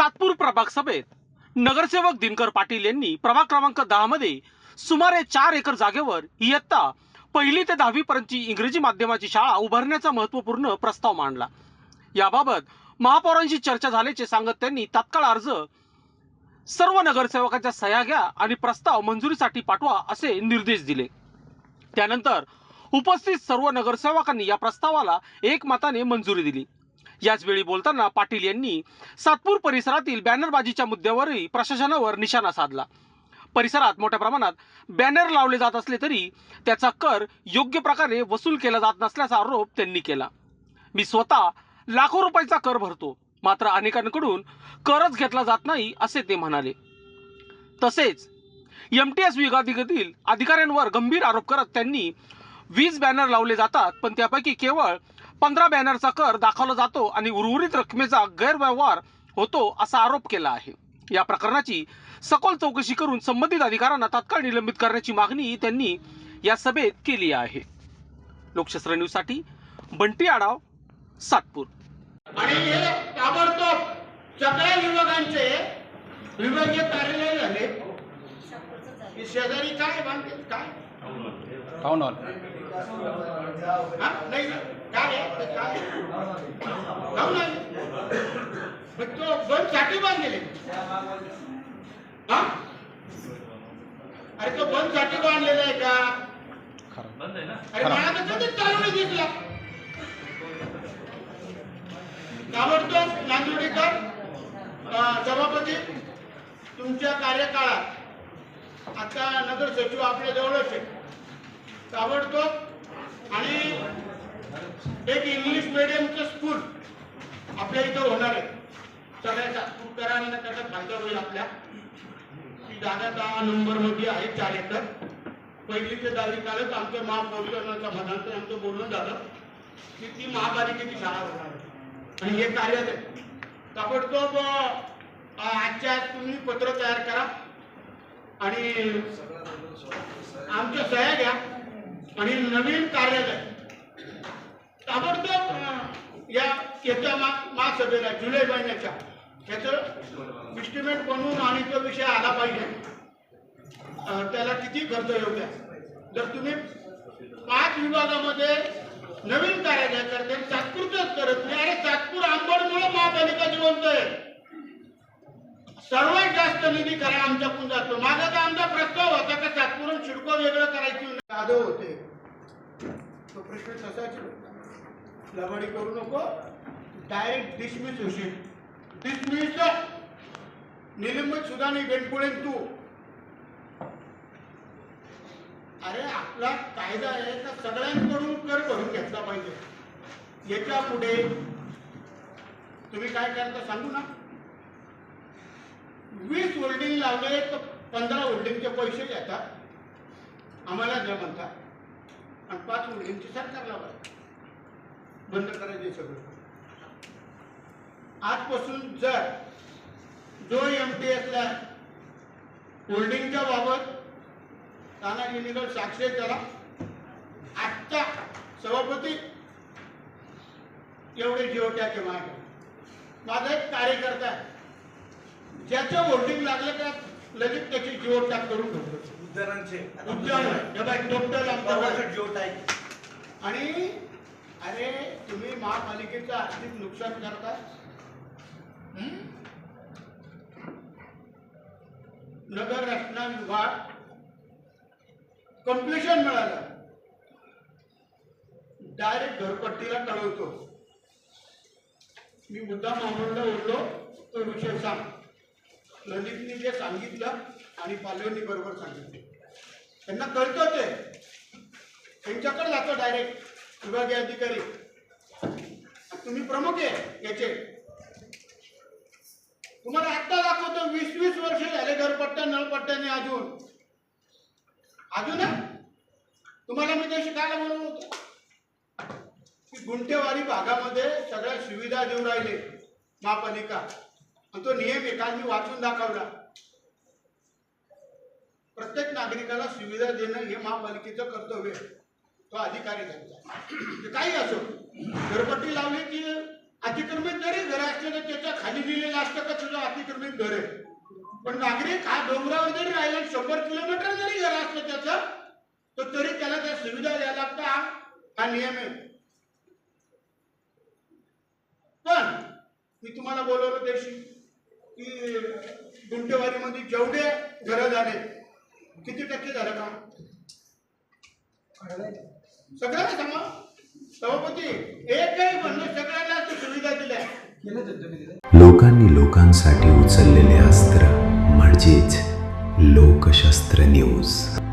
सातपूर प्रभाग सभेत नगरसेवक दिनकर पाटील यांनी प्रभाग क्रमांक 10 मध्ये सुमारे 4 एकर जागेवर इयत्ता 1ली ते 10वी पर्यंतची इंग्रजी माध्यमाची शाळा उभारण्याचा महत्त्वपूर्ण प्रस्ताव मांडला। याबाबत महापौरांशी चर्चा झाल्याचे सांगत त्यांनी तात्काळ अर्ज सर्व नगरसेवकांच्या सह्या घ्या आणि प्रस्ताव मंजुरीसाठी पाठवा असे निर्देश दिले। त्यानंतर उपस्थित सर्व नगरसेवकांनी या प्रस्तावाला एकमताने मंजुरी दिली। याच वेळी बोलताना पाटील यांनी सातपूर परिसरातील बॅनरबाजीच्या मुद्द्यावरही प्रशासनावर निशाणा साधला। परिसरात मोठ्या प्रमाणात बॅनर लावले जात असले तरी त्याचा कर योग्य प्रकारे वसूल केला जात नसल्याचा आरोप त्यांनी केला। मी स्वतः लाखो रुपयाचा कर भरतो, मात्र अनेकांकडून करच घेतला जात नाही असे ते म्हणाले। तसेच एमटीएस विभागातील अधिकाऱ्यांवर गंभीर आरोप करत त्यांनी 20 बॅनर लावले जातात, पण त्यापैकी केवळ 15 बॅनरचा कर दाखवला जातो आणि उर्वरित रकमेचा गैरव्यवहार होतो असा आरोप केला आहे। या प्रकरणाची सखोल चौकशी करून संबंधित अधिकाऱ्यांना तात्काळ निलंबित करण्याची मागणी त्यांनी या सभेत केली आहे। लोकशास्त्र न्यूज साठी बंटी आडाव, सातपूर। आणि हे ताबडतोब सगळ्या विभागांचे विभागीय कार्यालय झाले की शेजारी काय बांधते काय टाउन हॉल नाही काय आहे काय टाउन हॉल मग तो बंद साठी बांधलेले अरे तो बंद साठी बांधलेला आहे का? बंद आहे ना? अरे मला तर कधीच चालू नाही दिसला। ताबडतोब नांदुर्डीकर सभापती तुमच्या कार्यकाळात आता नगर सचिव आपल्या जवळच आहे, ताबडतोब आणि एक इंग्लिश मीडियमचं स्कूल आपल्या इथं होणार आहे। सगळ्या सातपूरकरांना त्याचा फायदा होईल। आपल्या ती जागा 10 नंबर मध्ये आहे 4 एकर। 1ली ते 10वी कालच आमचं महापौरांचं मधांचं आमचं बोलणं झालं की ती महापालिकेची शाळा होणार आहे आणि हे कार्य आहे। ताबडतोब आजच्या तुम्ही पत्र तयार करा आणि आमच्या सह्या घ्या आणि नवीन कार्यालय ताबडतोब या येत्या महासभेला जुलै महिन्याच्या त्याचं एस्टिमेट बनवून आणि तो विषय आला पाहिजे। त्याला किती खर्च येऊ द्या। जर तुम्ही 5 विभागामध्ये नवीन कार्यालय करते सातपूरच करत नाही, अरे सातपूर आंबडमुळे महापालिका जिवंत आहे। सर्वात जास्त निधी करा आमच्याकडून जातो। माझा तर आमचा प्रस्ताव होता का सातपूरून शिडको वेगळं करायची जाधव होते, तो प्रश्न तसाच लबाडी करू नको, डायरेक्ट डिसमिस होशील। डिसमिस निलंबित सुद्धा नाही बेनपुळे तू। अरे आपला कायदा आहे तर सगळ्यांकडून कर भरून घेतला पाहिजे। याच्या पुढे तुम्ही काय करता सांगू ना। 20 होल्डिंग लावले तर 15 होल्डिंगचे पैसे घेतात, आम्हाला द्या म्हणतात आणि 5 होल्डिंगची सरकारला पाहिजे बंद करायचे सगळं। आजपासून जर जो एमटीएस ला होल्डिंगच्या बाबत तानाजीनीकडे साक्ष त्याला आजचा सभापती एवढे जिओटॅग माझा एक कार्यकर्ता आहे, ज्याच्या होल्डिंग लागले का लगेच त्याची जिओटॅग करून ठेवतो। उद्यान टोटल आमचा जिओटॅग। आणि अरे तुम्ही महापालिकेचं आर्थिक नुकसान करता। नगर रचना विभाग कंप्लिशन मिळालं डायरेक्ट घरपट्टीला कळवतो। मी मुद्दा मामूलला उरलो तो विषय सांग। ललितनी जे सांगितलं आणि पालवनी बरोबर सांगितलं त्यांना कळतं ते त्यांच्याकडे जातो डायरेक्ट विभागीय अधिकारी। तुम्ही प्रमुख आहे याचे, तुम्हाला आत्ता दाखवतो 20 वर्ष झाले घरपट्ट्या नळपट्ट्याने अजून तुम्हाला मी ते शिकायला म्हणून होतो की गुंठेवारी भागामध्ये सगळ्या सुविधा देऊ राहिले महापालिका आणि तो नियम एकाने वाचून दाखवला। प्रत्येक नागरिकाला सुविधा देणं हे महापालिकेचं कर्तव्य आहे, तो अधिकारी त्यांचा। काही असो घरपट्टी लावली की अतिक्रमित जरी घर असले तर त्याच्या खाली दिलेलं असतं का तुझं घर आहे. पण नागरिक हा डोंगरावर जरी राहिला 100 किलोमीटर जरी घर असलं त्याचं, तर तरी त्याला त्या सुविधा द्यायला लागतात. हा नियम आहे. पण मी तुम्हाला बोलवलं त्याशी की गुंटेवाडीमध्ये जेवढे घर झाले किती टक्के झालं का? सगळ्यांना सांगा सभापती, एकही म्हणणं सगळ्यांना सुविधा दिल्या. लोकांनी लोकांसाठी उचललेले अस्त्र म्हणजेच लोकशास्त्र न्यूज.